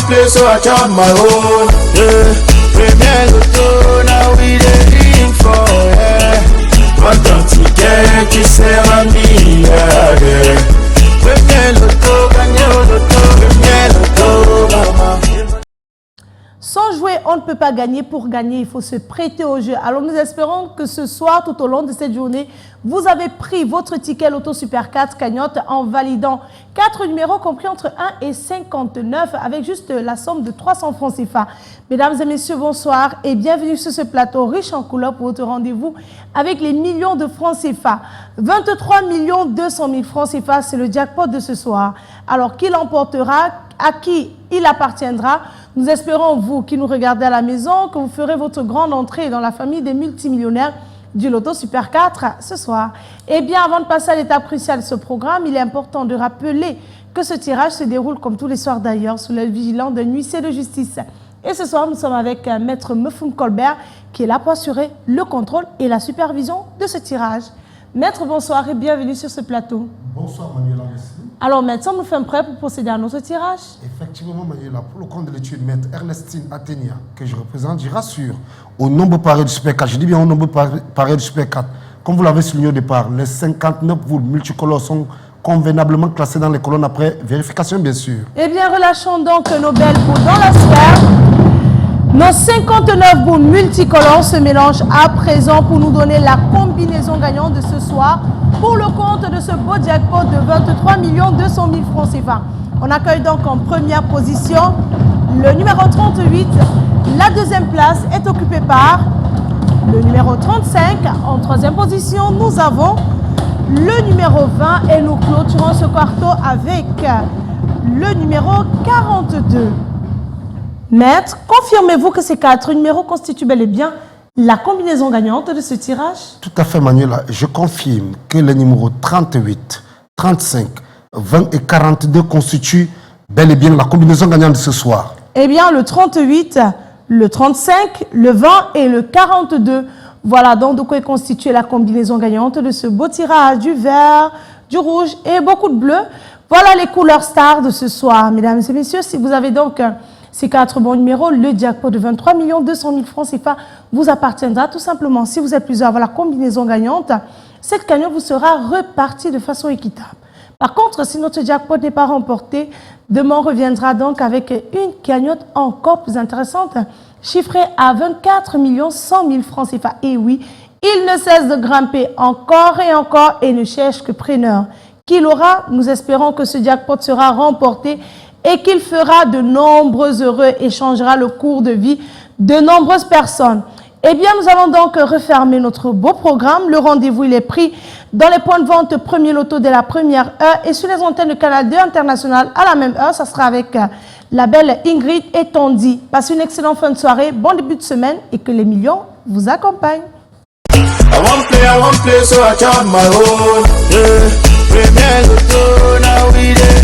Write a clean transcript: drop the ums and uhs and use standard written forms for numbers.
one place, so I chop my own. Yeah, premier loto, now we dey for yeah. What don't you get? You say I'm me, yeah. Premier loto, gagné au loto, premier loto, mama. Sans jouer, on ne peut pas gagner. Pour gagner, il faut se prêter au jeu. Alors nous espérons que ce soir, tout au long de cette journée, vous avez pris votre ticket Loto Super 4 cagnotte en validant 4 numéros compris entre 1 et 59 avec juste la somme de 300 francs CFA. Mesdames et messieurs, bonsoir et bienvenue sur ce plateau riche en couleurs pour votre rendez-vous avec les millions de francs CFA. 23 200 000 francs CFA, c'est le jackpot de ce soir. Alors, qui l'emportera? À qui il appartiendra? Nous espérons, vous qui nous regardez à la maison, que vous ferez votre grande entrée dans la famille des multimillionnaires du Loto Super 4 ce soir. Eh bien, avant de passer à l'étape cruciale de ce programme, il est important de rappeler que ce tirage se déroule comme tous les soirs d'ailleurs sous l'œil vigilant d'un huissier de justice. Et ce soir, nous sommes avec Maître Mefum Colbert qui est là pour assurer le contrôle et la supervision de ce tirage. Maître, bonsoir et bienvenue sur ce plateau. Bonsoir Manuela, merci. Alors, Maître, nous sommes prêts pour procéder à notre tirage? Effectivement, Manuela, pour le compte de l'étude, Maître Ernestine Athénia, que je représente, je rassure, au nombre paré du Super 4, je dis bien au nombre paré du Super 4, comme vous l'avez souligné au départ, les 59 boules multicolores sont convenablement classées dans les colonnes après vérification, bien sûr. Eh bien, relâchons donc nos belles boules dans la sphère. Nos 59 boules multicolores se mélangent à présent pour nous donner la combinaison gagnante de ce soir pour le compte de ce beau jackpot de 23 200 000 francs CFA. On accueille donc en première position le numéro 38. La deuxième place est occupée par le numéro 35. En troisième position, nous avons le numéro 20 et nous clôturons ce quarto avec le numéro 42. Maître, confirmez-vous que ces 4 numéros constituent bel et bien la combinaison gagnante de ce tirage? Tout à fait, Manuela. Je confirme que les numéros 38, 35, 20 et 42 constituent bel et bien la combinaison gagnante de ce soir. Eh bien, le 38, le 35, le 20 et le 42. Voilà donc de quoi est constituée la combinaison gagnante de ce beau tirage, du vert, du rouge et beaucoup de bleu. Voilà les couleurs stars de ce soir, mesdames et messieurs. Si vous avez donc ces 4 bons numéros, le jackpot de 23 200 000 francs CFA vous appartiendra tout simplement. Si vous êtes plusieurs à avoir la combinaison gagnante, cette cagnotte vous sera repartie de façon équitable. Par contre, si notre jackpot n'est pas remporté, demain on reviendra donc avec une cagnotte encore plus intéressante, chiffrée à 24 100 000 francs CFA. Et oui, il ne cesse de grimper encore et ne cherche que preneur. Qui l'aura? Nous espérons que ce jackpot sera remporté et qu'il fera de nombreux heureux et changera le cours de vie de nombreuses personnes. Eh bien, nous allons donc refermer notre beau programme. Le rendez-vous, il est pris dans les points de vente Premier Loto dès la première heure et sur les antennes de Canal 2 International à la même heure. Ça sera avec la belle Ingrid et Tondi. Passez une excellente fin de soirée, bon début de semaine et que les millions vous accompagnent. I won't play, so I chop my own. Yeah, premier loto, now we dey